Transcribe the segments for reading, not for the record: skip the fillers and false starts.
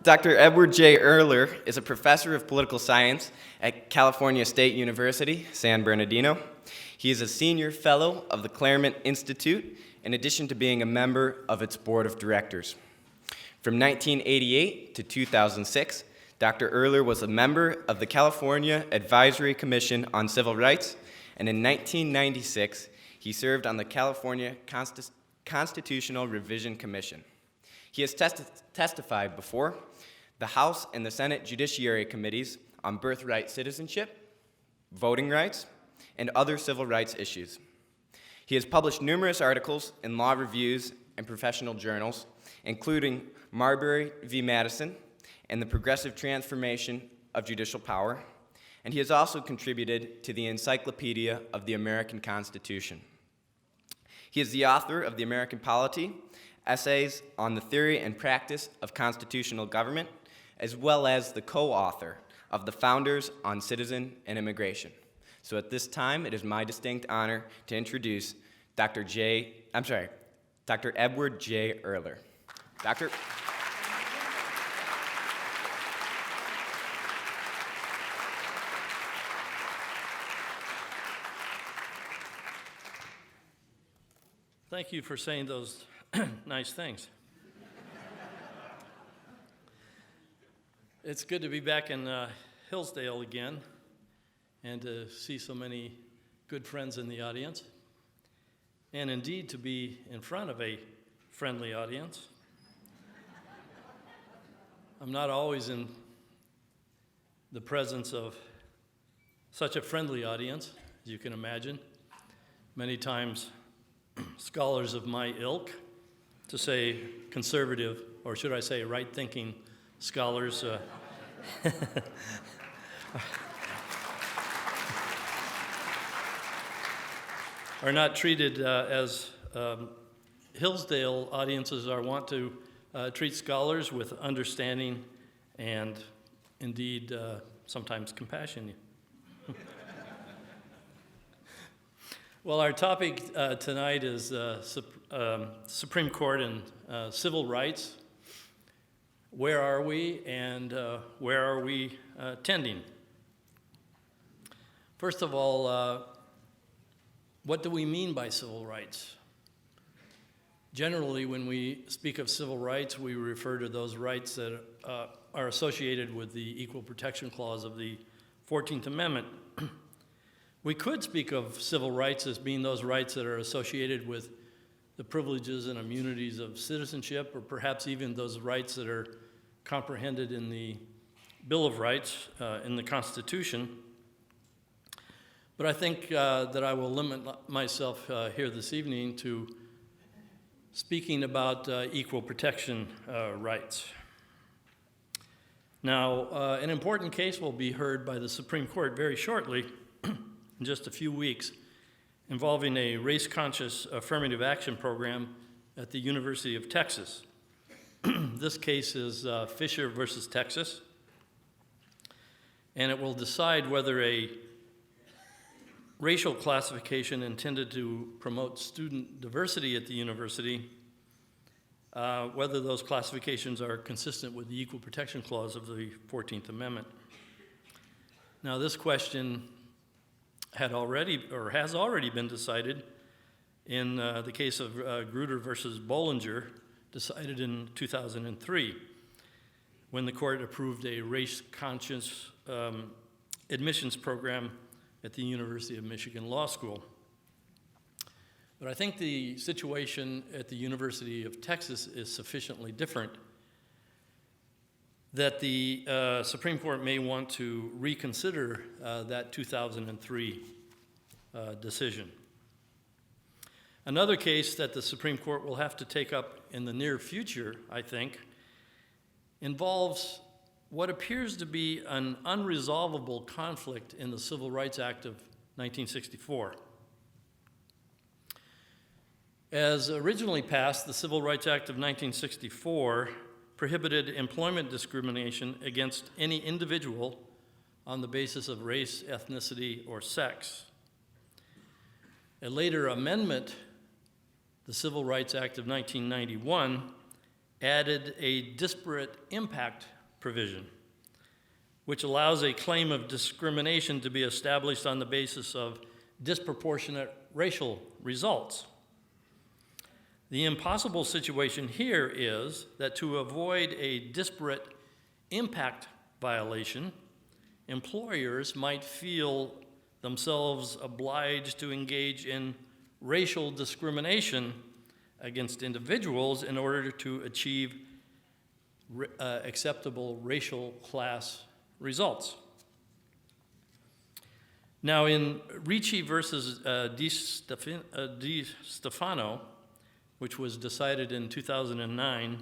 Dr. Edward J. Erler is a professor of political science at California State University, San Bernardino. He is a senior fellow of the Claremont Institute, in addition to being a member of its board of directors. From 1988 to 2006, Dr. Erler was a member of the California Advisory Commission on Civil Rights, and in 1996, he served on the California Constitutional Revision Commission. He has testified before the House and the Senate Judiciary Committees on birthright citizenship, voting rights, and other civil rights issues. He has published numerous articles in law reviews and professional journals, including Marbury v. Madison and the Progressive Transformation of Judicial Power, and he has also contributed to the Encyclopedia of the American Constitution. He is the author of The American Polity, Essays on the Theory and Practice of Constitutional Government, as well as the co-author of The Founders on Citizen and Immigration. So at this time, it is my distinct honor to introduce Dr. Edward J. Erler. Doctor. Thank you for saying those nice things. It's good to be back in Hillsdale again and to see so many good friends in the audience, and indeed to be in front of a friendly audience. I'm not always in the presence of such a friendly audience, as you can imagine. Many times, scholars of my ilk, to say conservative, or should I say right-thinking scholars, are not treated as Hillsdale audiences are wont to treat scholars with understanding and indeed sometimes compassion. Well, our topic tonight is Supreme Court and civil rights. Where are we, and where are we tending? First of all, what do we mean by civil rights? Generally, when we speak of civil rights, we refer to those rights that are associated with the Equal Protection Clause of the 14th Amendment. We could speak of civil rights as being those rights that are associated with the privileges and immunities of citizenship, or perhaps even those rights that are comprehended in the Bill of Rights in the Constitution. But I think that I will limit myself here this evening to speaking about equal protection rights. Now, an important case will be heard by the Supreme Court very shortly, in just a few weeks, involving a race-conscious affirmative action program at the University of Texas. This case is Fisher versus Texas, and it will decide whether a racial classification intended to promote student diversity at the university, whether those classifications are consistent with the Equal Protection Clause of the 14th Amendment. Now, this question has already been decided in the case of Grutter versus Bollinger, decided in 2003, when the court approved a race-conscious admissions program at the University of Michigan Law School. But I think the situation at the University of Texas is sufficiently different that the Supreme Court may want to reconsider that 2003 decision. Another case that the Supreme Court will have to take up in the near future, I think, involves what appears to be an unresolvable conflict in the Civil Rights Act of 1964. As originally passed, the Civil Rights Act of 1964 prohibited employment discrimination against any individual on the basis of race, ethnicity, or sex. A later amendment, the Civil Rights Act of 1991, added a disparate impact provision, which allows a claim of discrimination to be established on the basis of disproportionate racial results. The impossible situation here is that to avoid a disparate impact violation, employers might feel themselves obliged to engage in racial discrimination against individuals in order to achieve acceptable racial class results. Now, in Ricci versus Destefano, which was decided in 2009,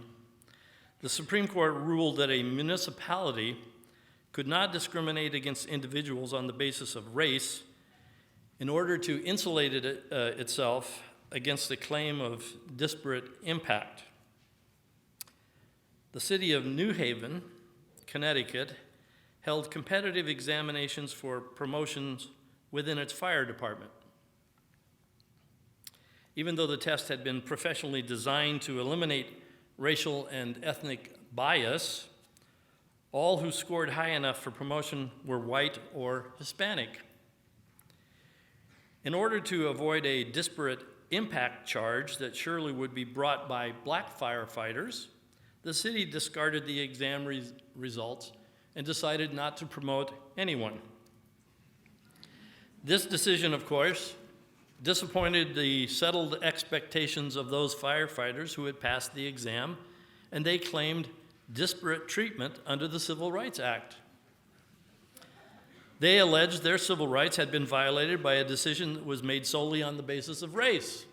the Supreme Court ruled that a municipality could not discriminate against individuals on the basis of race in order to insulate itself against the claim of disparate impact. The city of New Haven, Connecticut, held competitive examinations for promotions within its fire department. Even though the test had been professionally designed to eliminate racial and ethnic bias, all who scored high enough for promotion were white or Hispanic. In order to avoid a disparate impact charge that surely would be brought by black firefighters, the city discarded the exam results and decided not to promote anyone. This decision, of course, disappointed the settled expectations of those firefighters who had passed the exam, and they claimed disparate treatment under the Civil Rights Act. They alleged their civil rights had been violated by a decision that was made solely on the basis of race.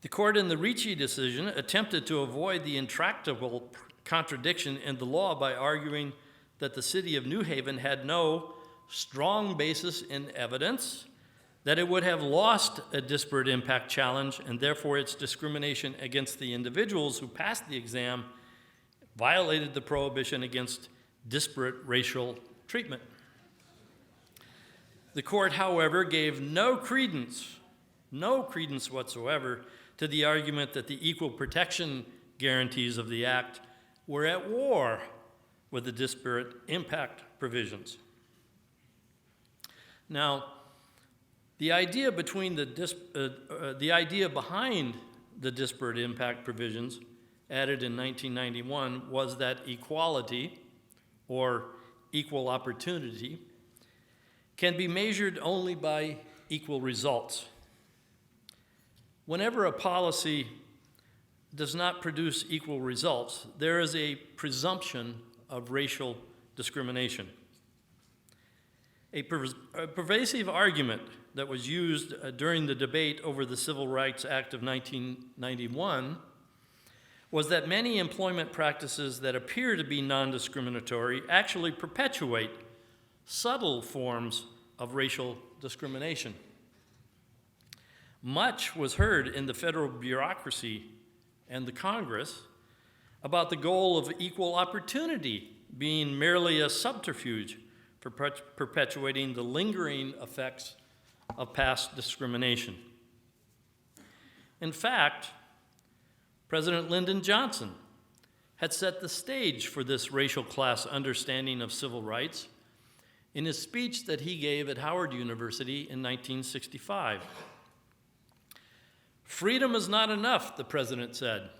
The court in the Ricci decision attempted to avoid the intractable contradiction in the law by arguing that the city of New Haven had no strong basis in evidence that it would have lost a disparate impact challenge, and therefore its discrimination against the individuals who passed the exam violated the prohibition against disparate racial treatment. The court, however, gave no credence whatsoever to the argument that the equal protection guarantees of the Act were at war with the disparate impact provisions. Now, the idea behind the disparate impact provisions added in 1991 was that equality, or equal opportunity, can be measured only by equal results. Whenever a policy does not produce equal results, there is a presumption of racial discrimination. A pervasive argument that was used during the debate over the Civil Rights Act of 1991 was that many employment practices that appear to be non-discriminatory actually perpetuate subtle forms of racial discrimination. Much was heard in the federal bureaucracy and the Congress about the goal of equal opportunity being merely a subterfuge for perpetuating the lingering effects of past discrimination. In fact, President Lyndon Johnson had set the stage for this racial class understanding of civil rights in his speech that he gave at Howard University in 1965. "Freedom is not enough," the president said.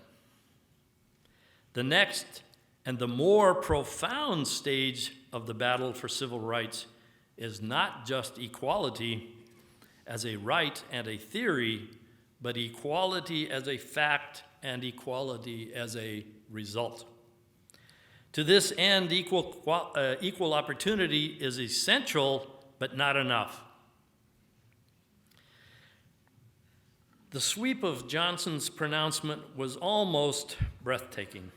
"The next and the more profound stage of the battle for civil rights is not just equality as a right and a theory, but equality as a fact and equality as a result. To this end, equal opportunity is essential, but not enough." The sweep of Johnson's pronouncement was almost breathtaking.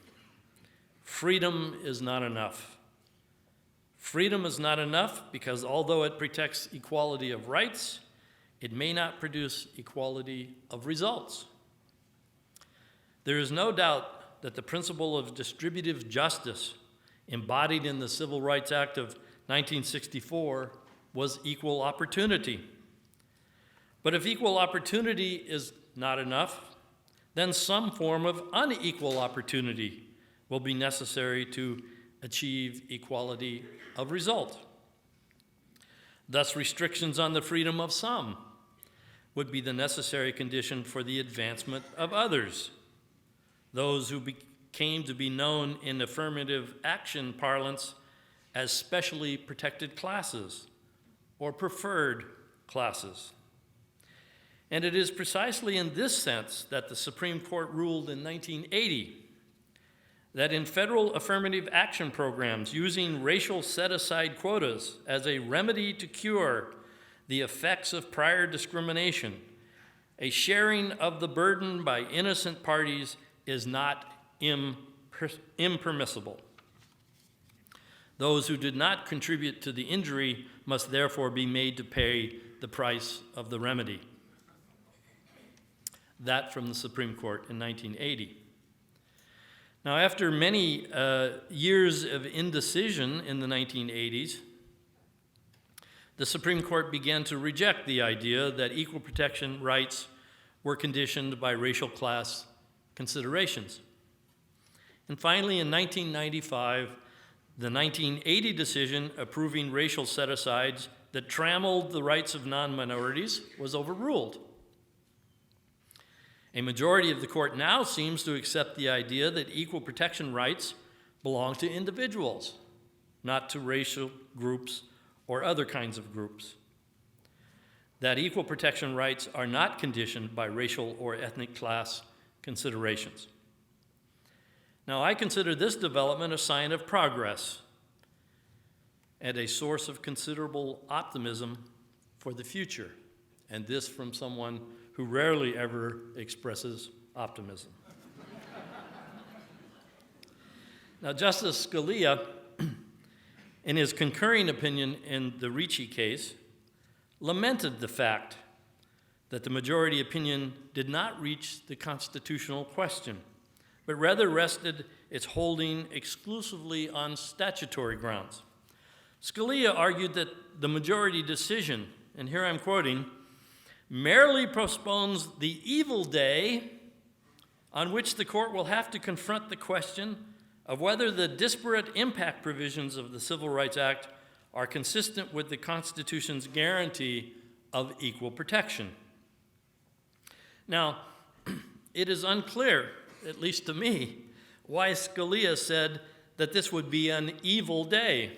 Freedom is not enough. Freedom is not enough because although it protects equality of rights, it may not produce equality of results. There is no doubt that the principle of distributive justice embodied in the Civil Rights Act of 1964 was equal opportunity. But if equal opportunity is not enough, then some form of unequal opportunity will be necessary to achieve equality of result. Thus, restrictions on the freedom of some would be the necessary condition for the advancement of others, those who came to be known in affirmative action parlance as specially protected classes or preferred classes. And it is precisely in this sense that the Supreme Court ruled in 1980 that in federal affirmative action programs using racial set-aside quotas as a remedy to cure the effects of prior discrimination, a sharing of the burden by innocent parties is not impermissible. Those who did not contribute to the injury must therefore be made to pay the price of the remedy. That from the Supreme Court in 1980. Now, after many years of indecision in the 1980s, the Supreme Court began to reject the idea that equal protection rights were conditioned by racial class considerations. And finally, in 1995, the 1980 decision approving racial set-asides that trammeled the rights of non-minorities was overruled. A majority of the court now seems to accept the idea that equal protection rights belong to individuals, not to racial groups or other kinds of groups. That equal protection rights are not conditioned by racial or ethnic class considerations. Now, I consider this development a sign of progress and a source of considerable optimism for the future, and this from someone who rarely ever expresses optimism. Now, Justice Scalia, in his concurring opinion in the Ricci case, lamented the fact that the majority opinion did not reach the constitutional question, but rather rested its holding exclusively on statutory grounds. Scalia argued that the majority decision, and here I'm quoting, merely postpones the evil day on which the court will have to confront the question of whether the disparate impact provisions of the Civil Rights Act are consistent with the Constitution's guarantee of equal protection. Now, it is unclear, at least to me, why Scalia said that this would be an evil day.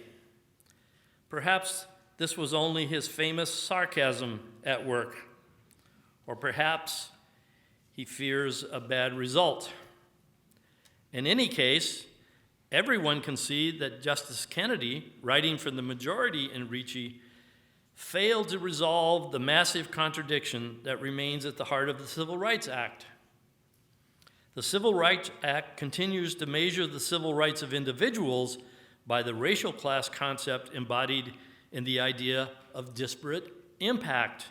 Perhaps this was only his famous sarcasm at work. Or perhaps he fears a bad result. In any case, everyone can see that Justice Kennedy, writing for the majority in Ricci, failed to resolve the massive contradiction that remains at the heart of the Civil Rights Act. The Civil Rights Act continues to measure the civil rights of individuals by the racial class concept embodied in the idea of disparate impact.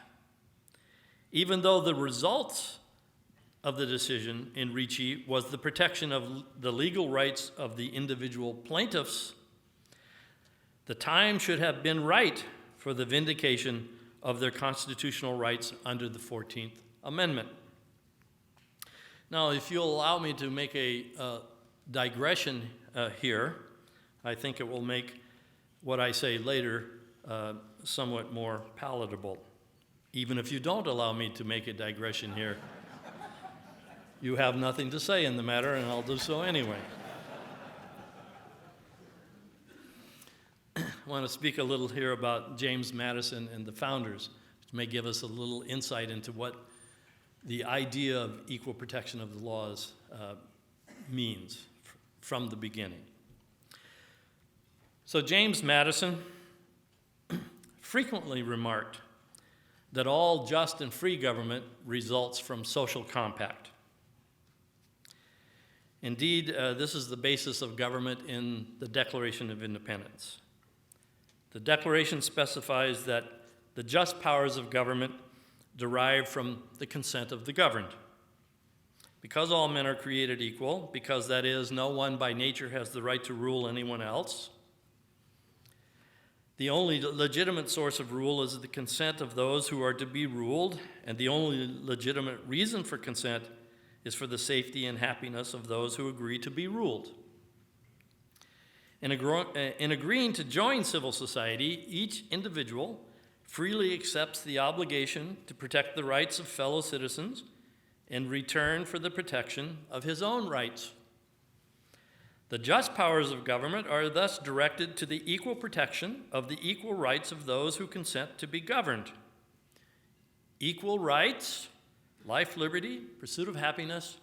Even though the result of the decision in Ricci was the protection of the legal rights of the individual plaintiffs, the time should have been right for the vindication of their constitutional rights under the 14th Amendment. Now, if you'll allow me to make a digression here, I think it will make what I say later somewhat more palatable. Even if you don't allow me to make a digression here, you have nothing to say in the matter, and I'll do so anyway. I want to speak a little here about James Madison and the founders, which may give us a little insight into what the idea of equal protection of the laws means from the beginning. So James Madison frequently remarked that all just and free government results from social compact. Indeed, this is the basis of government in the Declaration of Independence. The Declaration specifies that the just powers of government derive from the consent of the governed. Because all men are created equal, because that is, no one by nature has the right to rule anyone else, the only legitimate source of rule is the consent of those who are to be ruled, and the only legitimate reason for consent is for the safety and happiness of those who agree to be ruled. In agreeing to join civil society, each individual freely accepts the obligation to protect the rights of fellow citizens in return for the protection of his own rights. The just powers of government are thus directed to the equal protection of the equal rights of those who consent to be governed. Equal rights, life, liberty, pursuit of happiness,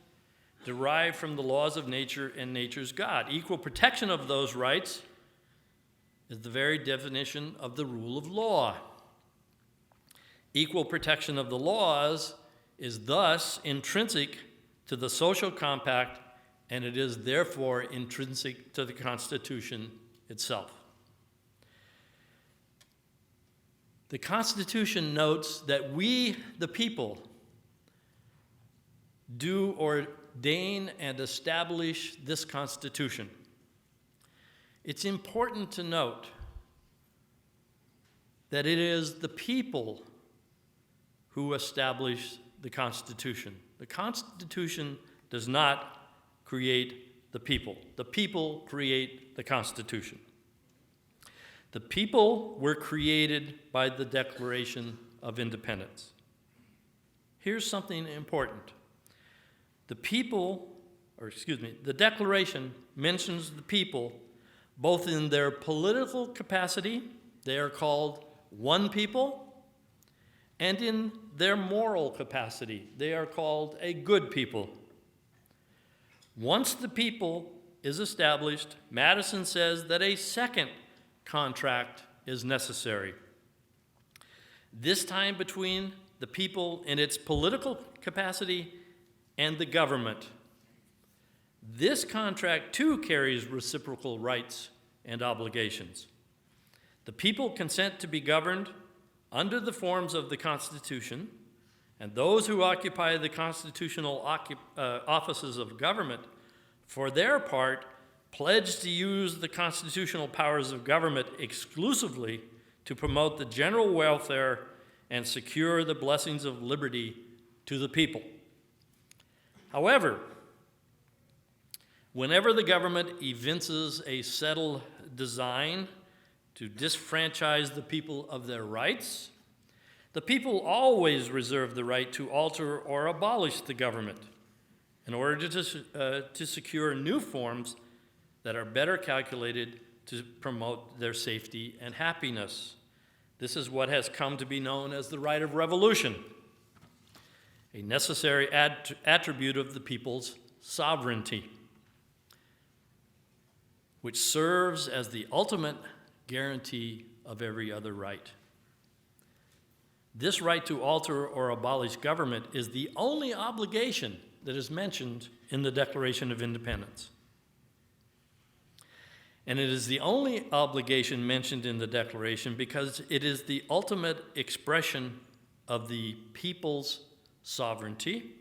derive from the laws of nature and nature's God. Equal protection of those rights is the very definition of the rule of law. Equal protection of the laws is thus intrinsic to the social compact, and it is therefore intrinsic to the Constitution itself. The Constitution notes that we, the people, do ordain and establish this Constitution. It's important to note that it is the people who establish the Constitution. The Constitution does not create the people. The people create the Constitution. The people were created by the Declaration of Independence. Here's something important. The Declaration mentions the people both in their political capacity, they are called one people, and in their moral capacity, they are called a good people. Once the people is established, Madison says that a second contract is necessary. This time between the people in its political capacity and the government. This contract too carries reciprocal rights and obligations. The people consent to be governed under the forms of the Constitution, and those who occupy the constitutional offices of government, for their part, pledge to use the constitutional powers of government exclusively to promote the general welfare and secure the blessings of liberty to the people. However, whenever the government evinces a settled design to disfranchise the people of their rights, the people always reserve the right to alter or abolish the government in order to secure new forms that are better calculated to promote their safety and happiness. This is what has come to be known as the right of revolution, a necessary attribute of the people's sovereignty, which serves as the ultimate guarantee of every other right. This right to alter or abolish government is the only obligation that is mentioned in the Declaration of Independence. And it is the only obligation mentioned in the Declaration because it is the ultimate expression of the people's sovereignty.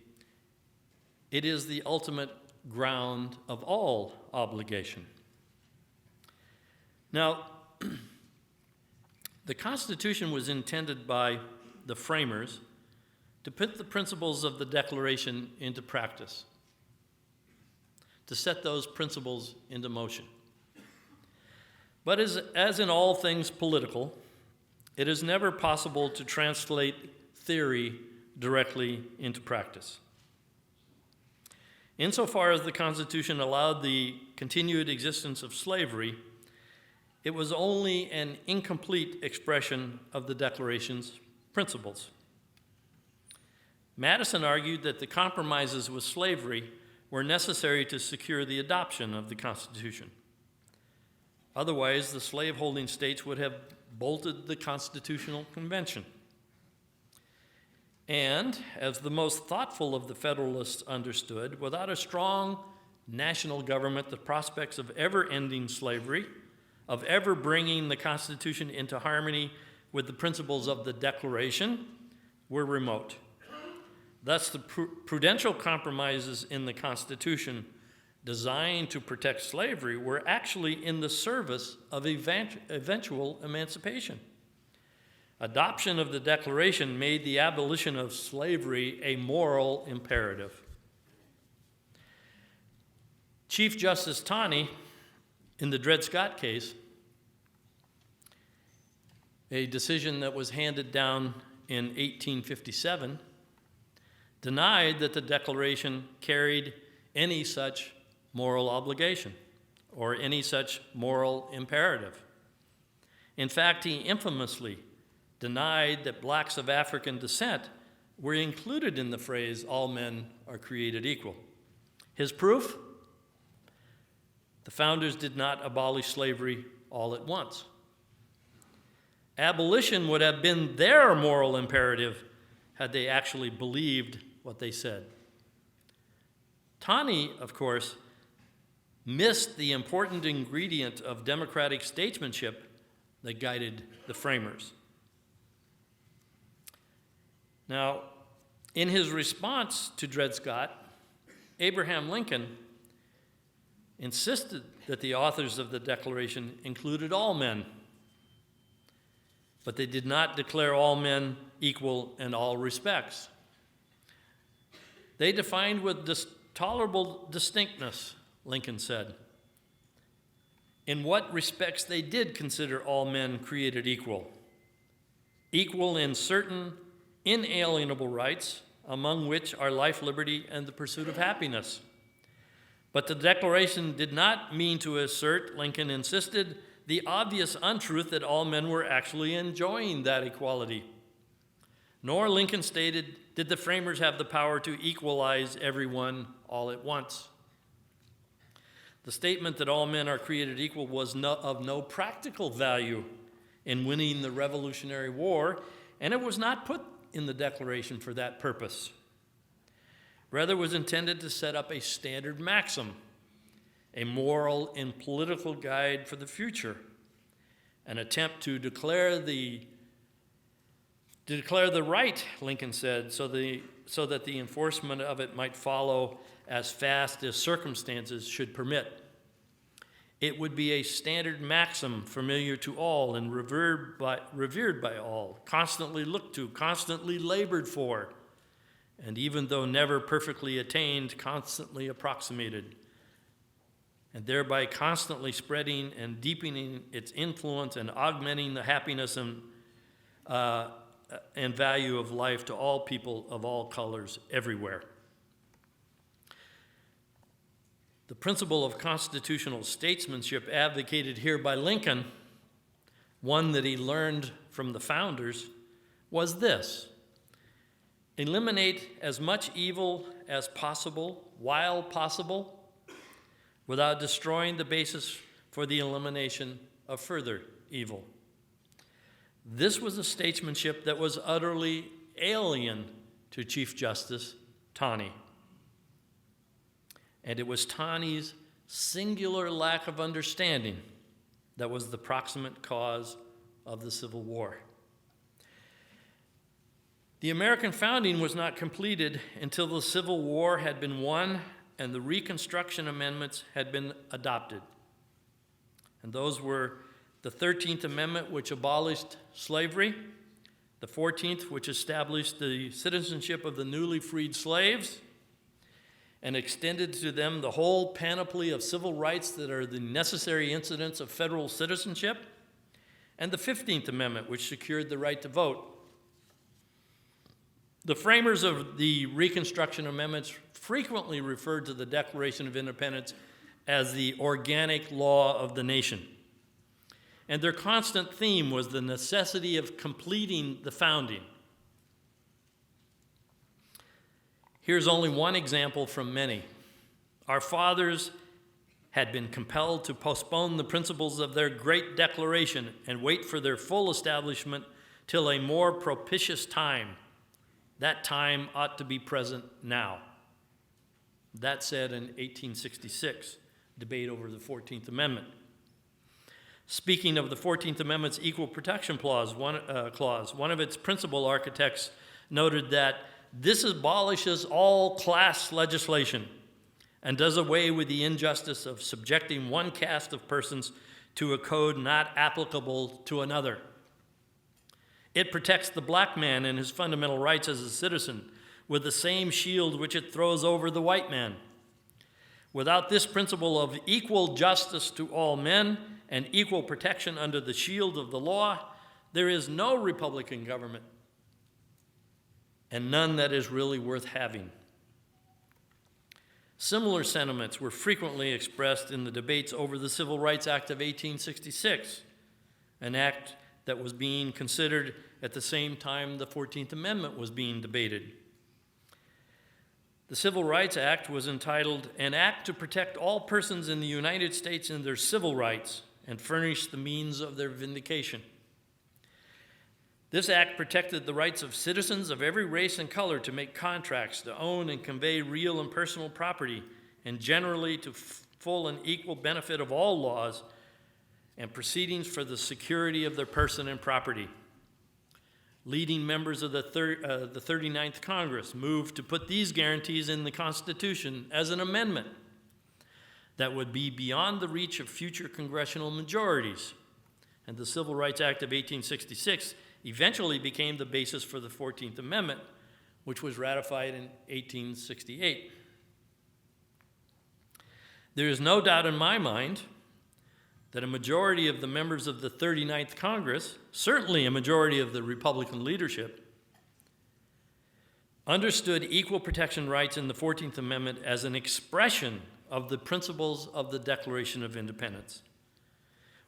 It is the ultimate ground of all obligation. Now, the Constitution was intended by the framers to put the principles of the Declaration into practice, to set those principles into motion. But as in all things political, it is never possible to translate theory directly into practice. Insofar as the Constitution allowed the continued existence of slavery, it was only an incomplete expression of the Declaration's principles. Madison argued that the compromises with slavery were necessary to secure the adoption of the Constitution. Otherwise, the slaveholding states would have bolted the Constitutional Convention. And, as the most thoughtful of the Federalists understood, without a strong national government, the prospects of ever ending slavery, of ever bringing the Constitution into harmony with the principles of the Declaration, were remote. Thus, the prudential compromises in the Constitution designed to protect slavery were actually in the service of eventual emancipation. Adoption of the Declaration made the abolition of slavery a moral imperative. Chief Justice Taney, in the Dred Scott case, a decision that was handed down in 1857, denied that the Declaration carried any such moral obligation or any such moral imperative. In fact, he infamously denied that blacks of African descent were included in the phrase, all men are created equal. His proof? The founders did not abolish slavery all at once. Abolition would have been their moral imperative had they actually believed what they said. Taney, of course, missed the important ingredient of democratic statesmanship that guided the framers. Now, in his response to Dred Scott, Abraham Lincoln insisted that the authors of the Declaration included all men, but they did not declare all men equal in all respects. They defined with tolerable distinctness, Lincoln said, in what respects they did consider all men created equal. Equal in certain inalienable rights, among which are life, liberty, and the pursuit of happiness. But the Declaration did not mean to assert, Lincoln insisted, the obvious untruth that all men were actually enjoying that equality. Nor, Lincoln stated, did the framers have the power to equalize everyone all at once. The statement that all men are created equal was of no practical value in winning the Revolutionary War, and it was not put in the Declaration for that purpose. Rather, it was intended to set up a standard maxim, a moral and political guide for the future, an attempt to declare the right, Lincoln said, so that the enforcement of it might follow as fast as circumstances should permit. It would be a standard maxim familiar to all and revered by all, constantly looked to, constantly labored for, and even though never perfectly attained, constantly approximated, and thereby constantly spreading and deepening its influence and augmenting the happiness and value of life to all people of all colors everywhere. The principle of constitutional statesmanship advocated here by Lincoln, one that he learned from the founders, was this: eliminate as much evil as possible, while possible, without destroying the basis for the elimination of further evil. This was a statesmanship that was utterly alien to Chief Justice Taney. And it was Taney's singular lack of understanding that was the proximate cause of the Civil War. The American founding was not completed until the Civil War had been won and the Reconstruction Amendments had been adopted. And those were the 13th Amendment, which abolished slavery, the 14th, which established the citizenship of the newly freed slaves and extended to them the whole panoply of civil rights that are the necessary incidents of federal citizenship, and the 15th Amendment, which secured the right to vote. The framers of the Reconstruction Amendments frequently referred to the Declaration of Independence as the organic law of the nation. And their constant theme was the necessity of completing the founding. Here's only one example from many. Our fathers had been compelled to postpone the principles of their great declaration and wait for their full establishment till a more propitious time. That time ought to be present now. That said in 1866, debate over the 14th Amendment. Speaking of the 14th Amendment's equal protection clause, one of its principal architects noted that this abolishes all class legislation and does away with the injustice of subjecting one caste of persons to a code not applicable to another. It protects the black man and his fundamental rights as a citizen with the same shield which it throws over the white man. Without this principle of equal justice to all men and equal protection under the shield of the law, there is no Republican government, and none that is really worth having. Similar sentiments were frequently expressed in the debates over the Civil Rights Act of 1866, an act that was being considered at the same time the 14th Amendment was being debated. The Civil Rights Act was entitled, "An Act to Protect All Persons in the United States in Their Civil Rights and Furnish the Means of Their Vindication." This act protected the rights of citizens of every race and color to make contracts, to own and convey real and personal property, and generally to full and equal benefit of all laws and proceedings for the security of their person and property. Leading members of the 39th Congress moved to put these guarantees in the Constitution as an amendment that would be beyond the reach of future congressional majorities. And the Civil Rights Act of 1866 eventually became the basis for the 14th Amendment, which was ratified in 1868. There is no doubt in my mind that a majority of the members of the 39th Congress, certainly a majority of the Republican leadership, understood equal protection rights in the 14th Amendment as an expression of the principles of the Declaration of Independence,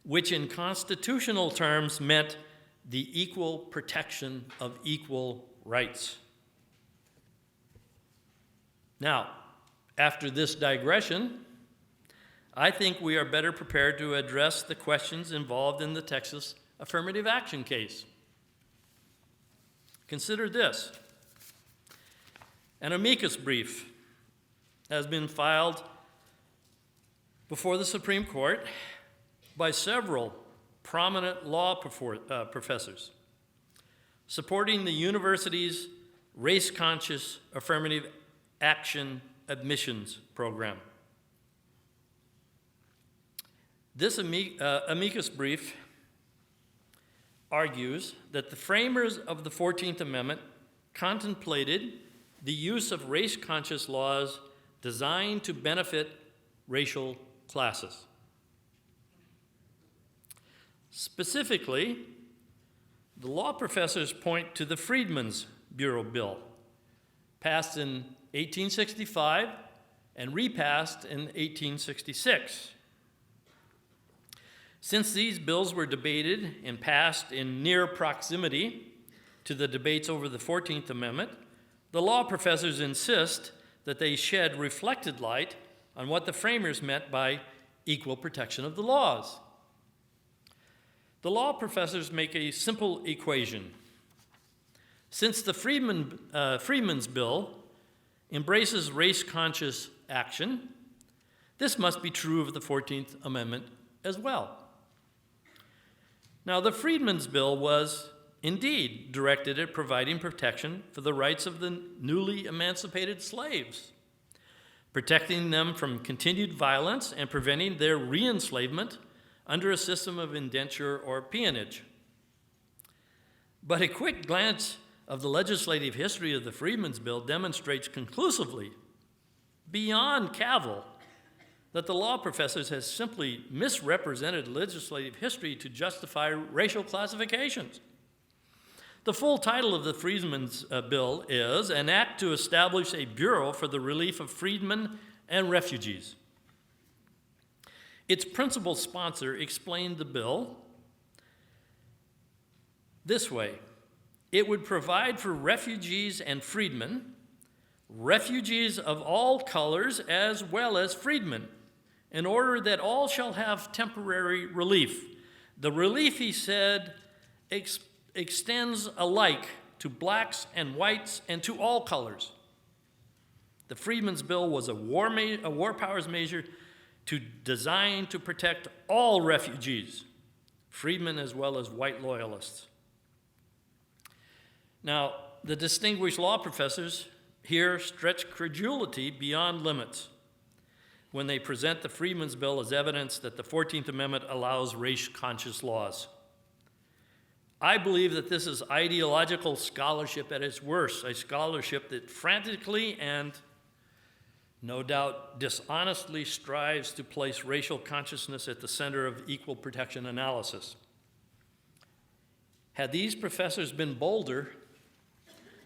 which in constitutional terms meant the equal protection of equal rights. Now, after this digression, I think we are better prepared to address the questions involved in the Texas affirmative action case. Consider this. An amicus brief has been filed before the Supreme Court by several prominent law professors supporting the university's race-conscious affirmative action admissions program. This amicus brief argues that the framers of the 14th Amendment contemplated the use of race-conscious laws designed to benefit racial classes. Specifically, the law professors point to the Freedmen's Bureau Bill, passed in 1865 and repassed in 1866. Since these bills were debated and passed in near proximity to the debates over the 14th Amendment, the law professors insist that they shed reflected light on what the framers meant by equal protection of the laws. The law professors make a simple equation. Since the Freedmen's Bill embraces race-conscious action, this must be true of the 14th Amendment as well. Now, the Freedmen's Bill was indeed directed at providing protection for the rights of the newly emancipated slaves, protecting them from continued violence and preventing their re-enslavement under a system of indenture or peonage. But a quick glance of the legislative history of the Freedmen's Bill demonstrates conclusively, beyond cavil, that the law professors has simply misrepresented legislative history to justify racial classifications. The full title of the Freedmen's Bill is "An Act to Establish a Bureau for the Relief of Freedmen and Refugees." Its principal sponsor explained the bill this way: it would provide for refugees and freedmen, refugees of all colors as well as freedmen, in order that all shall have temporary relief. The relief, he said, extends alike to blacks and whites and to all colors. The Freedmen's Bill was a war powers measure designed to protect all refugees, freedmen as well as white loyalists. Now, the distinguished law professors here stretch credulity beyond limits when they present the Freedmen's Bill as evidence that the 14th Amendment allows race-conscious laws. I believe that this is ideological scholarship at its worst, a scholarship that frantically and no doubt dishonestly strives to place racial consciousness at the center of equal protection analysis. Had these professors been bolder,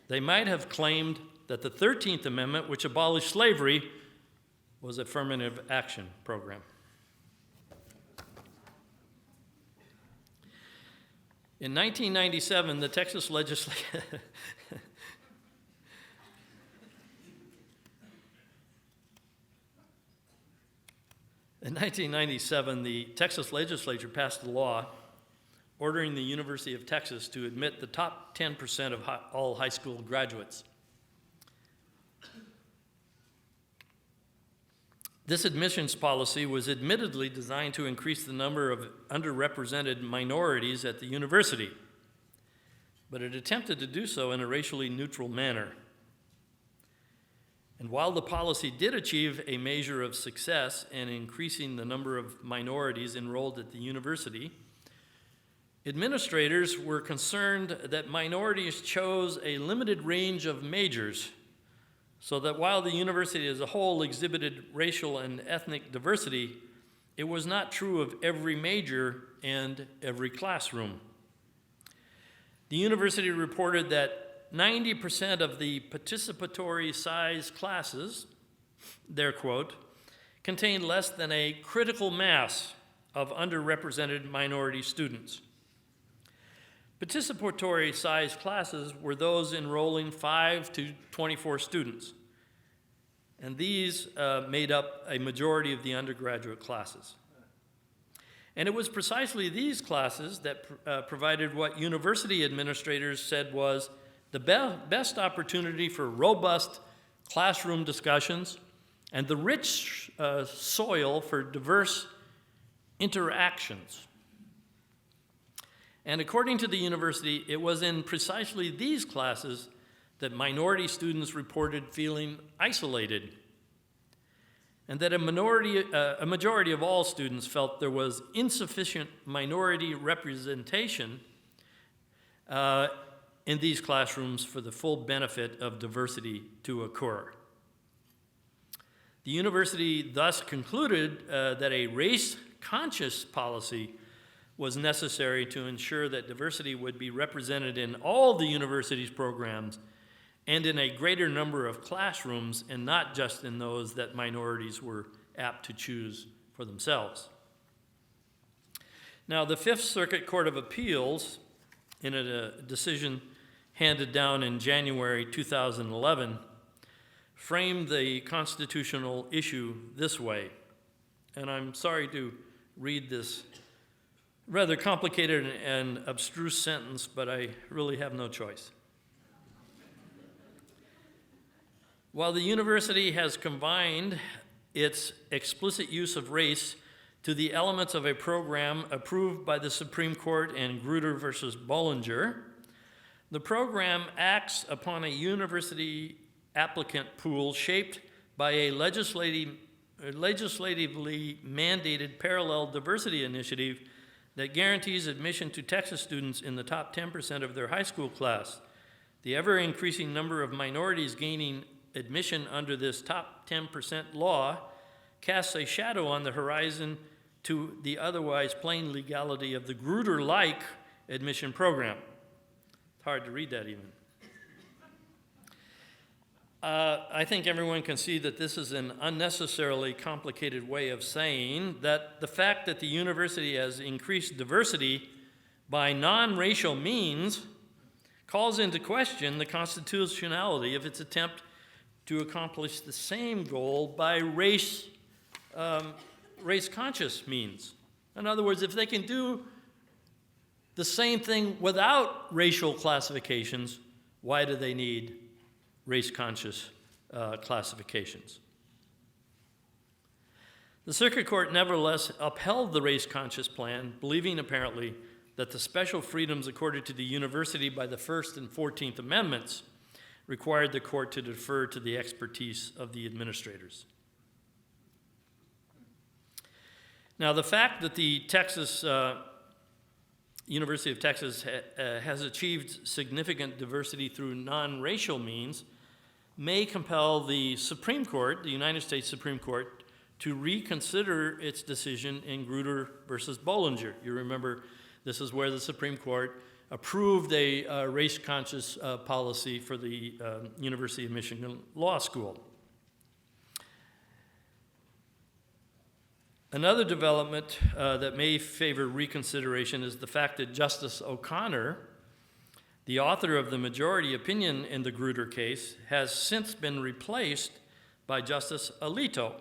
they might have claimed that the 13th Amendment, which abolished slavery, was a affirmative action program. In 1997, the Texas Legislature In 1997, the Texas Legislature passed a law ordering the University of Texas to admit the top 10% of all high school graduates. This admissions policy was admittedly designed to increase the number of underrepresented minorities at the university, but it attempted to do so in a racially neutral manner. And while the policy did achieve a measure of success in increasing the number of minorities enrolled at the university, administrators were concerned that minorities chose a limited range of majors, so that while the university as a whole exhibited racial and ethnic diversity, it was not true of every major and every classroom. The university reported that 90% of the participatory size classes, their quote, contained less than a critical mass of underrepresented minority students. Participatory size classes were those enrolling 5 to 24 students, and these made up a majority of the undergraduate classes. And it was precisely these classes that provided what university administrators said was the best opportunity for robust classroom discussions and the rich soil for diverse interactions. And according to the university, it was in precisely these classes that minority students reported feeling isolated, and that a majority of all students felt there was insufficient minority representation in these classrooms for the full benefit of diversity to occur. The university thus concluded that a race-conscious policy was necessary to ensure that diversity would be represented in all the university's programs and in a greater number of classrooms, and not just in those that minorities were apt to choose for themselves. Now, the Fifth Circuit Court of Appeals, in a decision handed down in January 2011, framed the constitutional issue this way, and I'm sorry to read this rather complicated and abstruse sentence, but I really have no choice. While the university has combined its explicit use of race to the elements of a program approved by the Supreme Court in Grutter versus Bollinger, the program acts upon a university applicant pool shaped by a legislatively mandated parallel diversity initiative that guarantees admission to Texas students in the top 10% of their high school class. The ever-increasing number of minorities gaining admission under this top 10% law casts a shadow on the horizon to the otherwise plain legality of the Grutter-like admission program. It's hard to read that even. I think everyone can see that this is an unnecessarily complicated way of saying that the fact that the university has increased diversity by non-racial means calls into question the constitutionality of its attempt to accomplish the same goal by race-conscious means. In other words, if they can do the same thing without racial classifications, why do they need race-conscious classifications? The Circuit Court nevertheless upheld the race-conscious plan, believing apparently that the special freedoms accorded to the university by the First and 14th Amendments required the court to defer to the expertise of the administrators. Now, the fact that the University of Texas has achieved significant diversity through non-racial means may compel the Supreme Court, the United States Supreme Court, to reconsider its decision in Grutter versus Bollinger. You remember this is where the Supreme Court approved a race-conscious policy for the University of Michigan Law School. Another development that may favor reconsideration is the fact that Justice O'Connor, the author of the majority opinion in the Grutter case, has since been replaced by Justice Alito,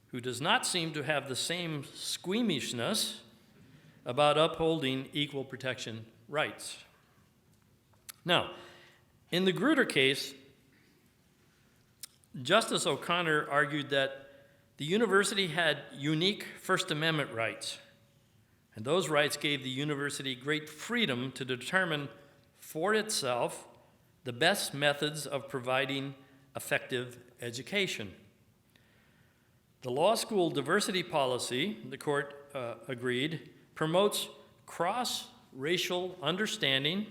who does not seem to have the same squeamishness about upholding equal protection rights. Now, in the Grutter case, Justice O'Connor argued that the university had unique First Amendment rights, and those rights gave the university great freedom to determine for itself the best methods of providing effective education. The law school diversity policy, the court agreed, promotes cross-racial understanding,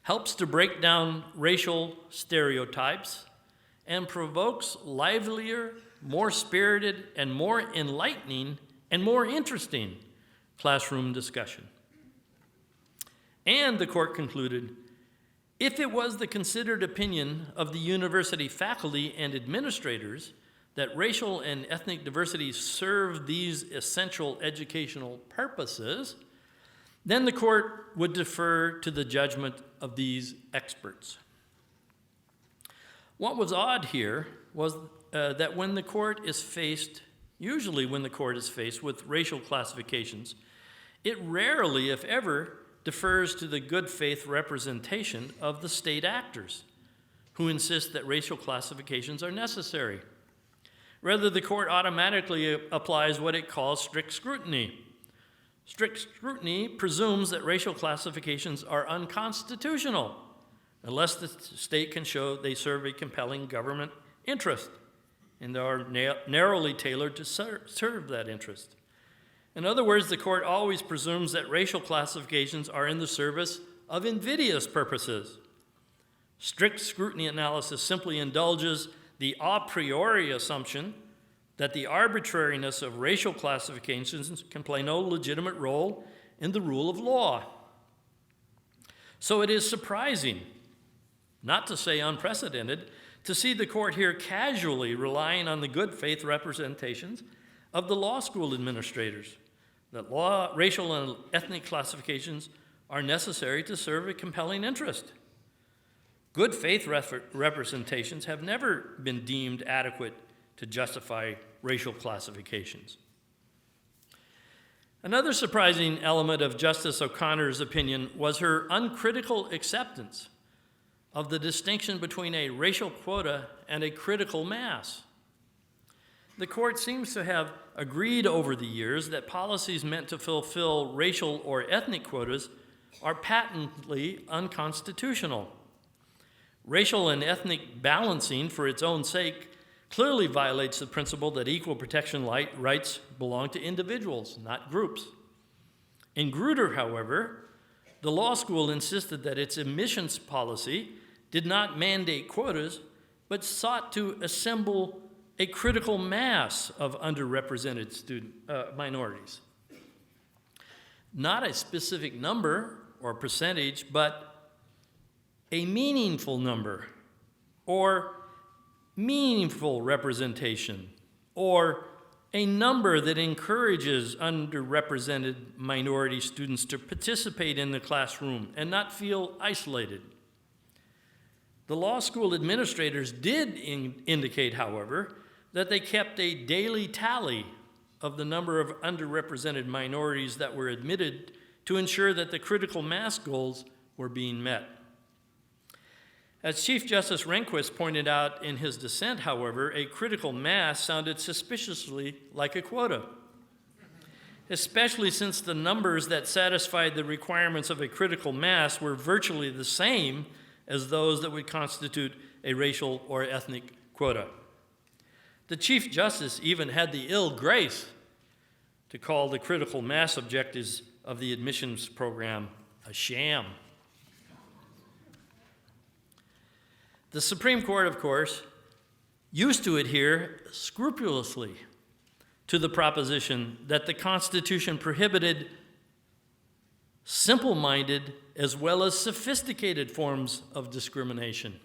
helps to break down racial stereotypes, and provokes livelier, more spirited, and more enlightening, and more interesting classroom discussion. And the court concluded, if it was the considered opinion of the university faculty and administrators that racial and ethnic diversity serve these essential educational purposes, then the court would defer to the judgment of these experts. What was odd here was that when the court is faced, usually when the court is faced with racial classifications, it rarely, if ever, defers to the good faith representation of the state actors who insist that racial classifications are necessary. Rather, the court automatically applies what it calls strict scrutiny. Strict scrutiny presumes that racial classifications are unconstitutional unless the state can show they serve a compelling government interest and are narrowly tailored to serve that interest. In other words, the court always presumes that racial classifications are in the service of invidious purposes. Strict scrutiny analysis simply indulges the a priori assumption that the arbitrariness of racial classifications can play no legitimate role in the rule of law. So it is surprising, not to say unprecedented, to see the court here casually relying on the good faith representations of the law school administrators, that racial and ethnic classifications are necessary to serve a compelling interest. Good faith representations have never been deemed adequate to justify racial classifications. Another surprising element of Justice O'Connor's opinion was her uncritical acceptance of the distinction between a racial quota and a critical mass. The court seems to have agreed over the years that policies meant to fulfill racial or ethnic quotas are patently unconstitutional. Racial and ethnic balancing for its own sake clearly violates the principle that equal protection rights belong to individuals, not groups. In Grutter, however, the law school insisted that its admissions policy did not mandate quotas, but sought to assemble a critical mass of underrepresented minorities. Not a specific number or percentage, but a meaningful number or meaningful representation or a number that encourages underrepresented minority students to participate in the classroom and not feel isolated. The law school administrators did indicate, however, that they kept a daily tally of the number of underrepresented minorities that were admitted to ensure that the critical mass goals were being met. As Chief Justice Rehnquist pointed out in his dissent, however, a critical mass sounded suspiciously like a quota, especially since the numbers that satisfied the requirements of a critical mass were virtually the same as those that would constitute a racial or ethnic quota. The Chief Justice even had the ill grace to call the critical mass objectives of the admissions program a sham. The Supreme Court, of course, used to adhere scrupulously to the proposition that the Constitution prohibited simple-minded as well as sophisticated forms of discrimination.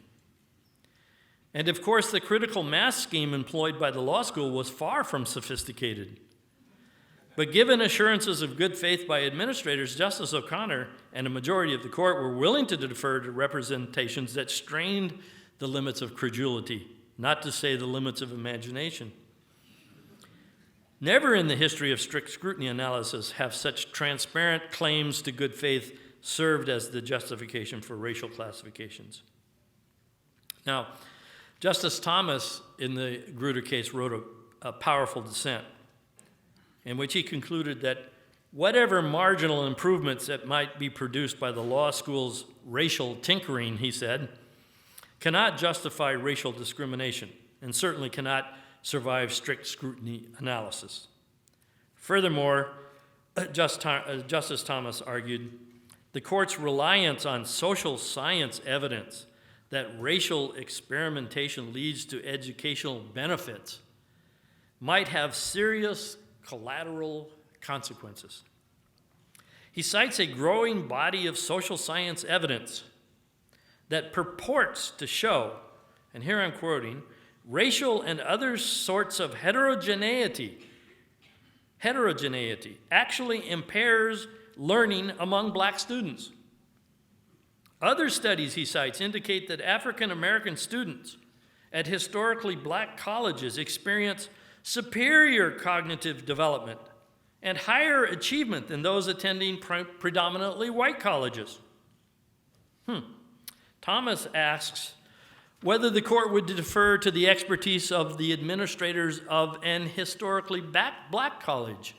And of course, the critical mass scheme employed by the law school was far from sophisticated. But given assurances of good faith by administrators, Justice O'Connor and a majority of the court were willing to defer to representations that strained the limits of credulity, not to say the limits of imagination. Never in the history of strict scrutiny analysis have such transparent claims to good faith served as the justification for racial classifications. Now, Justice Thomas in the Grutter case wrote a powerful dissent in which he concluded that whatever marginal improvements that might be produced by the law school's racial tinkering, he said, cannot justify racial discrimination and certainly cannot survive strict scrutiny analysis. Furthermore, Justice Thomas argued, the court's reliance on social science evidence that racial experimentation leads to educational benefits might have serious collateral consequences. He cites a growing body of social science evidence that purports to show, and here I'm quoting, racial and other sorts of heterogeneity actually impairs learning among black students. Other studies he cites indicate that African American students at historically black colleges experience superior cognitive development and higher achievement than those attending predominantly white colleges. Thomas asks whether the court would defer to the expertise of the administrators of an historically black college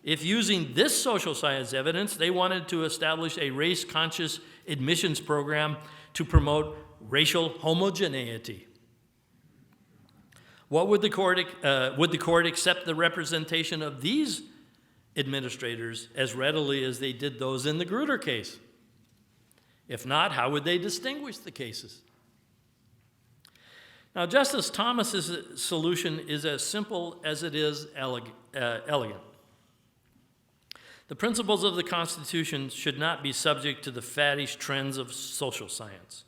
if, using this social science evidence, they wanted to establish a race-conscious admissions program to promote racial homogeneity. Would the court accept the representation of these administrators as readily as they did those in the Grutter case? If not, how would they distinguish the cases? Now, Justice Thomas's solution is as simple as it is elegant. The principles of the Constitution should not be subject to the faddish trends of social science.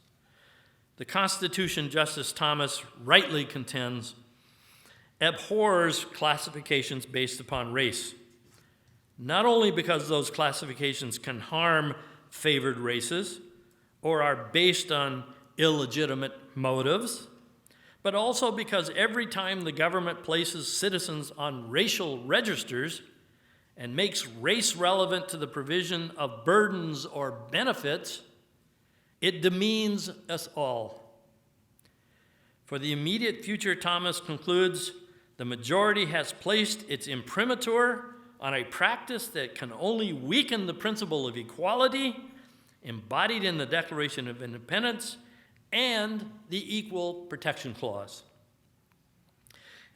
The Constitution, Justice Thomas rightly contends, abhors classifications based upon race, not only because those classifications can harm favored races or are based on illegitimate motives, but also because every time the government places citizens on racial registers and makes race relevant to the provision of burdens or benefits, it demeans us all. For the immediate future, Thomas concludes, the majority has placed its imprimatur on a practice that can only weaken the principle of equality embodied in the Declaration of Independence and the Equal Protection Clause.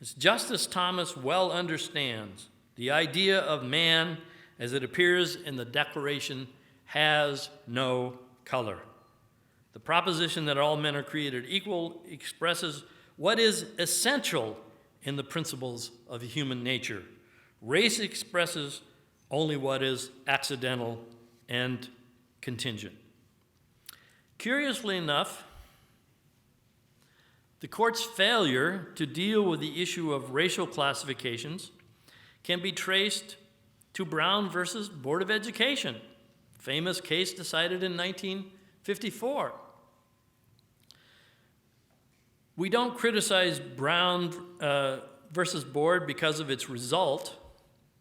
As Justice Thomas well understands, the idea of man as it appears in the Declaration has no color. The proposition that all men are created equal expresses what is essential in the principles of human nature. Race expresses only what is accidental and contingent. Curiously enough, the court's failure to deal with the issue of racial classifications can be traced to Brown versus Board of Education, famous case decided in 1954. We don't criticize Brown versus Board because of its result.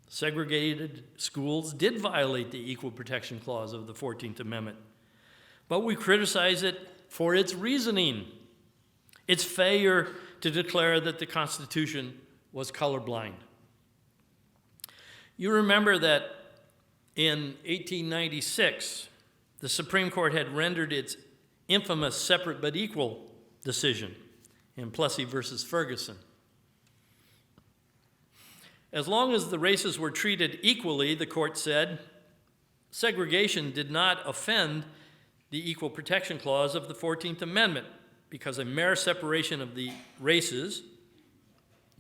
Segregated schools did violate the Equal Protection Clause of the 14th Amendment, but we criticize it for its reasoning, its failure to declare that the Constitution was colorblind. You remember that in 1896, the Supreme Court had rendered its infamous separate but equal decision in Plessy versus Ferguson. As long as the races were treated equally, the court said, segregation did not offend the Equal Protection Clause of the 14th Amendment because a mere separation of the races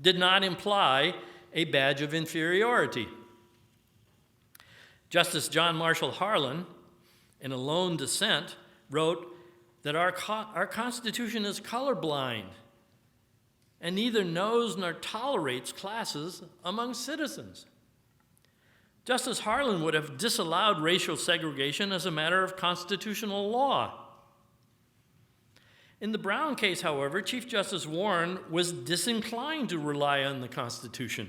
did not imply a badge of inferiority. Justice John Marshall Harlan, in a lone dissent, wrote that our Constitution is colorblind and neither knows nor tolerates classes among citizens. Justice Harlan would have disallowed racial segregation as a matter of constitutional law. In the Brown case, however, Chief Justice Warren was disinclined to rely on the Constitution,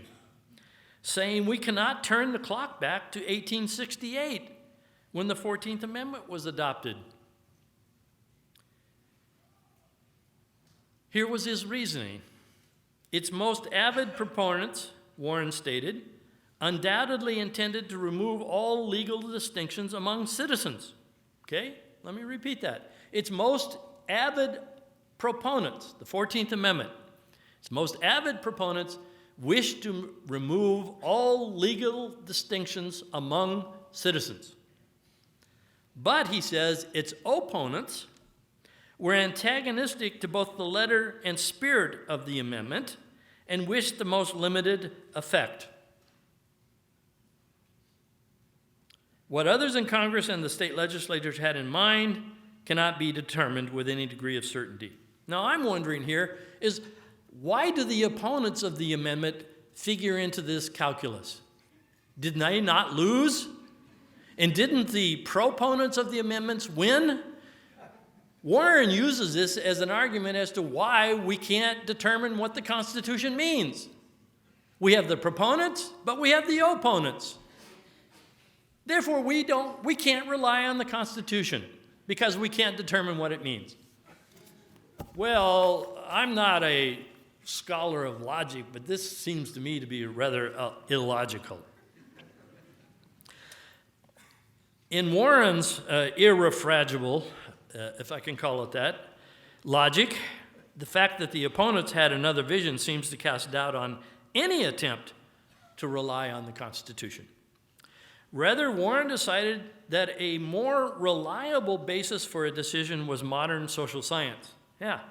saying we cannot turn the clock back to 1868 when the 14th Amendment was adopted. Here was his reasoning. Its most avid proponents, Warren stated, undoubtedly intended to remove all legal distinctions among citizens. Okay, let me repeat that. Its most avid proponents, the 14th Amendment, its most avid proponents wish to remove all legal distinctions among citizens. But, he says, its opponents were antagonistic to both the letter and spirit of the amendment and wished the most limited effect. What others in Congress and the state legislatures had in mind cannot be determined with any degree of certainty. Now, I'm wondering here is, why do the opponents of the amendment figure into this calculus? Did they not lose? And didn't the proponents of the amendments win? Warren uses this as an argument as to why we can't determine what the Constitution means. We have the proponents, but we have the opponents. Therefore, we can't rely on the Constitution because we can't determine what it means. Well, I'm not a scholar of logic, but this seems to me to be rather illogical. In Warren's irrefragable, if I can call it that, logic, the fact that the opponents had another vision seems to cast doubt on any attempt to rely on the Constitution. Rather, Warren decided that a more reliable basis for a decision was modern social science. Yeah.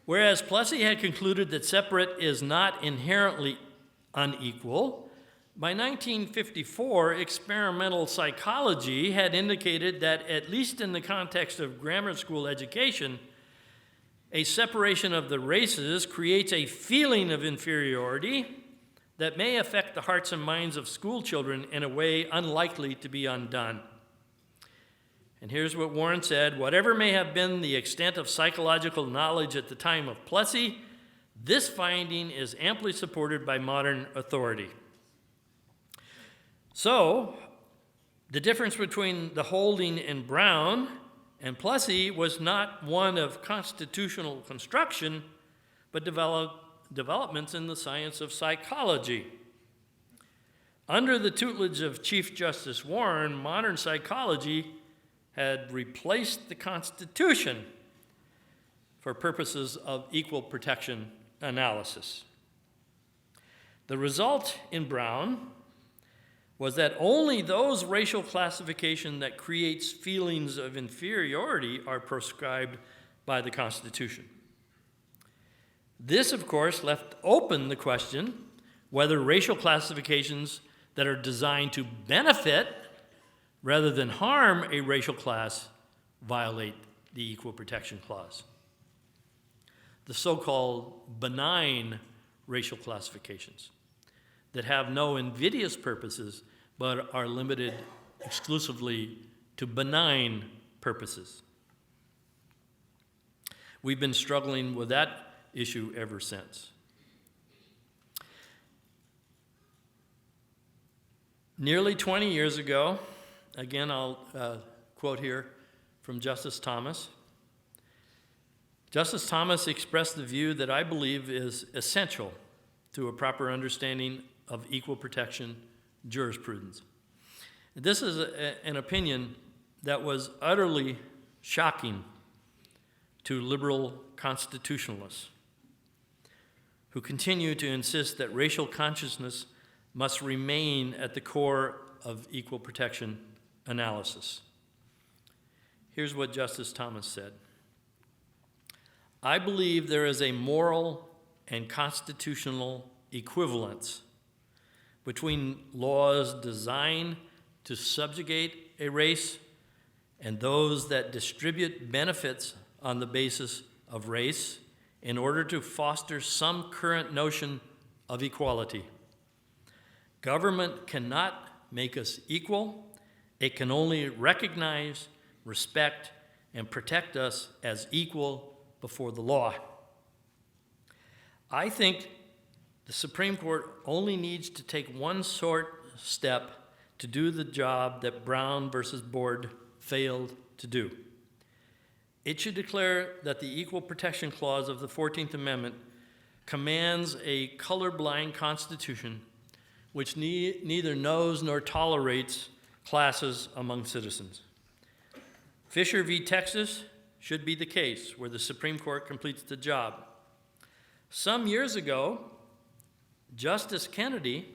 Whereas Plessy had concluded that separate is not inherently unequal, by 1954, experimental psychology had indicated that, at least in the context of grammar school education, a separation of the races creates a feeling of inferiority that may affect the hearts and minds of school children in a way unlikely to be undone. And here's what Warren said: whatever may have been the extent of psychological knowledge at the time of Plessy, this finding is amply supported by modern authority. So, the difference between the holding in Brown and Plessy was not one of constitutional construction, but developments in the science of psychology. Under the tutelage of Chief Justice Warren, modern psychology had replaced the Constitution for purposes of equal protection analysis. The result in Brown was that only those racial classifications that creates feelings of inferiority are prescribed by the Constitution. This, of course, left open the question whether racial classifications that are designed to benefit rather than harm a racial class violate the Equal Protection Clause. The so-called benign racial classifications that have no invidious purposes but are limited exclusively to benign purposes. We've been struggling with that issue ever since. Nearly 20 years ago, again, I'll quote here from Justice Thomas. Justice Thomas expressed the view that I believe is essential to a proper understanding of equal protection jurisprudence. This is an opinion that was utterly shocking to liberal constitutionalists who continue to insist that racial consciousness must remain at the core of equal protection analysis. Here's what Justice Thomas said. I believe there is a moral and constitutional equivalence between laws designed to subjugate a race and those that distribute benefits on the basis of race in order to foster some current notion of equality. Government cannot make us equal. It can only recognize, respect, and protect us as equal before the law. I think the Supreme Court only needs to take one short step to do the job that Brown versus Board failed to do. It should declare that the Equal Protection Clause of the 14th Amendment commands a colorblind constitution which neither knows nor tolerates classes among citizens. Fisher v. Texas should be the case where the Supreme Court completes the job. Some years ago, Justice Kennedy,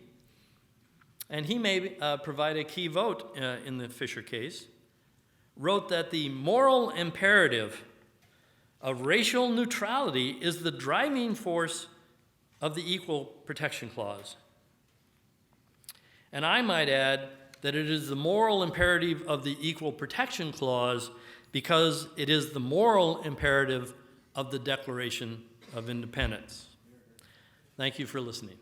and he may provide a key vote in the Fisher case, wrote that the moral imperative of racial neutrality is the driving force of the Equal Protection Clause. And I might add that it is the moral imperative of the Equal Protection Clause because it is the moral imperative of the Declaration of Independence. Thank you for listening.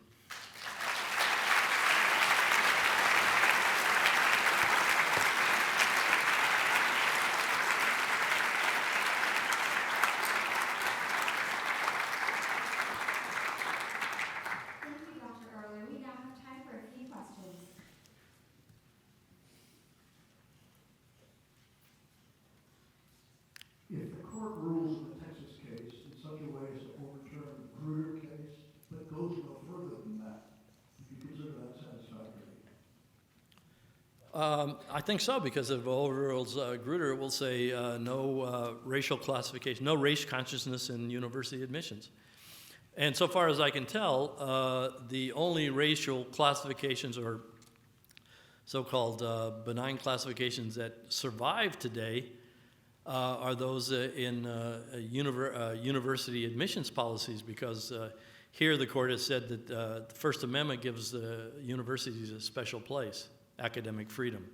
If the court rules in the Texas case in such a way as to overturn the Grutter case, but goes no further than that, would you consider that satisfactory? I think so, because if it overrules Grutter, it will say no racial classification, no race consciousness in university admissions. And so far as I can tell, the only racial classifications or so-called benign classifications that survive today are those in university admissions policies, because here the court has said that the First Amendment gives universities a special place, academic freedom.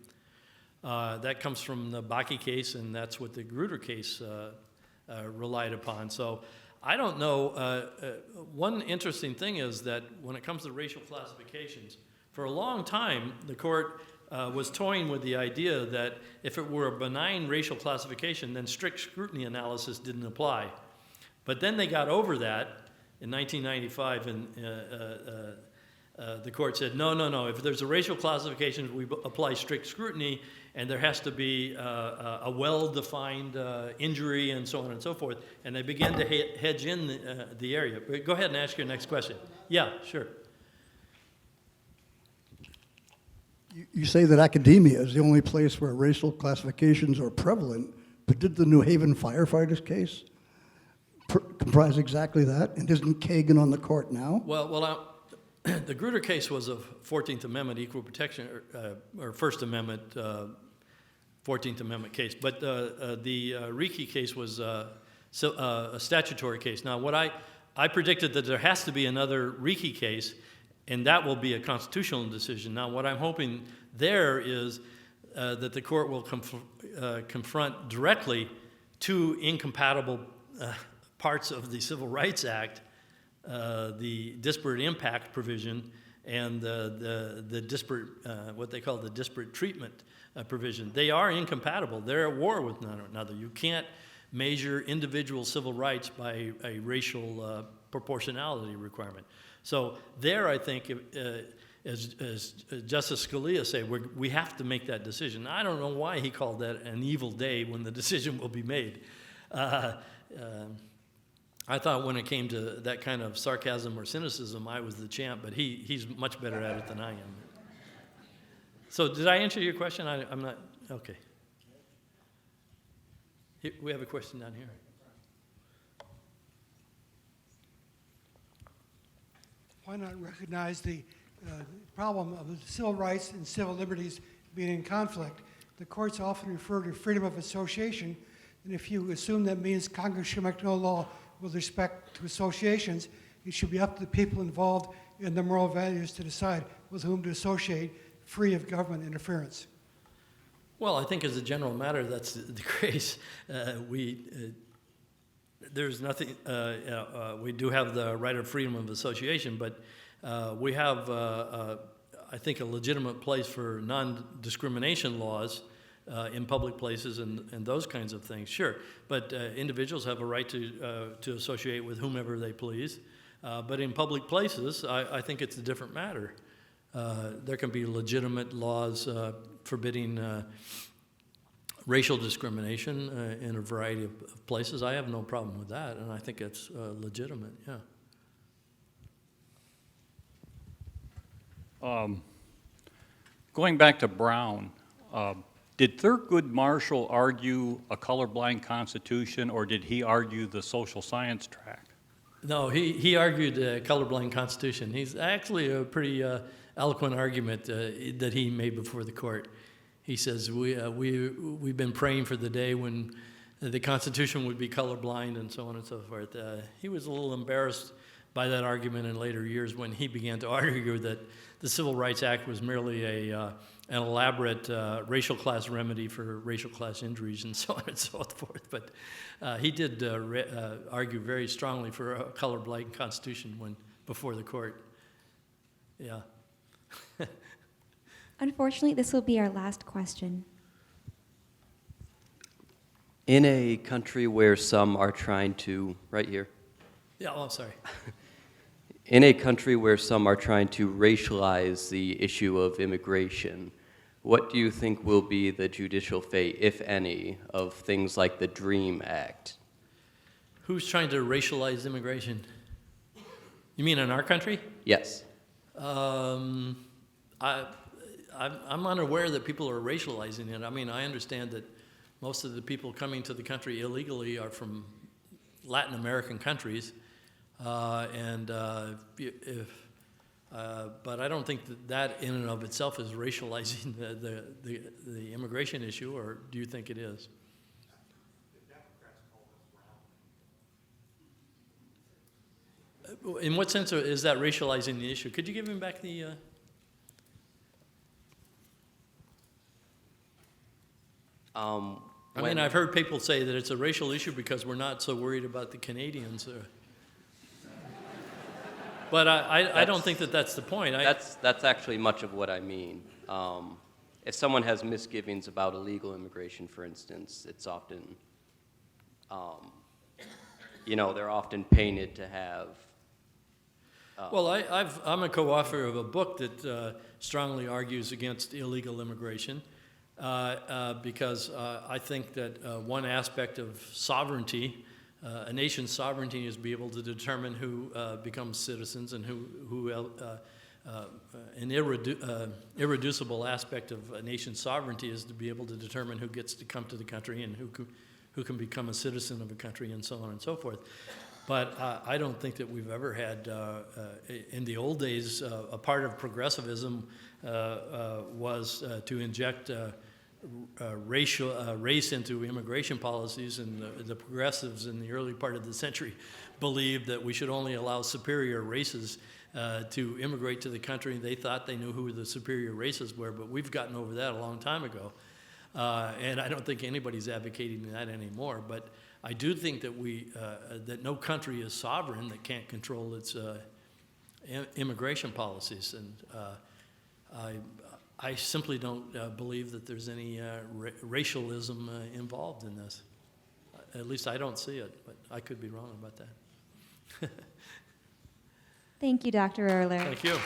That comes from the Bakke case, and that's what the Grutter case relied upon. So I don't know. One interesting thing is that when it comes to racial classifications, for a long time the court was toying with the idea that if it were a benign racial classification, then strict scrutiny analysis didn't apply. But then they got over that in 1995, and the court said, no, if there's a racial classification, we apply strict scrutiny, and there has to be a well-defined injury and so on and so forth. And they began to hedge in the area. Go ahead and ask your next question. Yeah, sure. You say that academia is the only place where racial classifications are prevalent, but did the New Haven firefighters case comprise exactly that? And isn't Kagan on the court now? Well, the Grutter case was a 14th Amendment equal protection, or First Amendment 14th Amendment case. But the Ricci case was a statutory case. Now, what I predicted that there has to be another Ricci case, and that will be a constitutional decision. Now, what I'm hoping there is that the court will confront directly two incompatible parts of the Civil Rights Act, the disparate impact provision and the disparate, what they call the disparate treatment provision. They are incompatible. They're at war with one another. You can't measure individual civil rights by a racial proportionality requirement. So there, I think, as Justice Scalia said, we have to make that decision. I don't know why he called that an evil day when the decision will be made. I thought when it came to that kind of sarcasm or cynicism, I was the champ, but he's much better at it than I am. So did I answer your question? I'm not, okay. Here, we have a question down here. Why not recognize the problem of civil rights and civil liberties being in conflict? The courts often refer to freedom of association, and if you assume that means Congress should make no law with respect to associations, it should be up to the people involved in the moral values to decide with whom to associate free of government interference. Well, I think as a general matter, that's the case. There's nothing, we do have the right of freedom of association, but we have, I think, a legitimate place for non-discrimination laws in public places and those kinds of things, sure. But individuals have a right to associate with whomever they please. But in public places, I think it's a different matter. There can be legitimate laws forbidding racial discrimination in a variety of places. I have no problem with that, and I think it's legitimate, yeah. Going back to Brown, did Thurgood Marshall argue a colorblind constitution, or did he argue the social science track? No, he argued a colorblind constitution. He's actually a pretty eloquent argument that he made before the court. He says, we've been praying for the day when the Constitution would be colorblind and so on and so forth. He was a little embarrassed by that argument in later years when he began to argue that the Civil Rights Act was merely an elaborate racial class remedy for racial class injuries and so on and so forth. But he did argue very strongly for a colorblind constitution when before the court. Yeah. Unfortunately, this will be our last question. In a country where some are trying to, right here. Yeah, oh, sorry. In a country where some are trying to racialize the issue of immigration, what do you think will be the judicial fate, if any, of things like the DREAM Act? Who's trying to racialize immigration? You mean in our country? Yes. I'm unaware that people are racializing it. I mean, I understand that most of the people coming to the country illegally are from Latin American countries, but I don't think that in and of itself is racializing the immigration issue, or do you think it is? In what sense is that racializing the issue? Could you give him back the... I mean, I've heard people say that it's a racial issue because we're not so worried about the Canadians. But I don't think that that's the point. That's actually much of what I mean. If someone has misgivings about illegal immigration, for instance, it's often, they're often painted to have. Well, I'm a co-author of a book that strongly argues against illegal immigration. Because I think that one aspect of sovereignty, a nation's sovereignty, is to be able to determine who becomes citizens and an irreducible aspect of a nation's sovereignty is to be able to determine who gets to come to the country and who can become a citizen of a country and so on and so forth. But I don't think that we've ever had, in the old days, a part of progressivism was to inject race into immigration policies, and the progressives in the early part of the century believed that we should only allow superior races to immigrate to the country. They thought they knew who the superior races were, but we've gotten over that a long time ago. And I don't think anybody's advocating that anymore. But I do think that that no country is sovereign that can't control its immigration policies. And I simply don't believe that there's any racialism involved in this. At least I don't see it, but I could be wrong about that. Thank you, Dr. Erler. Thank you.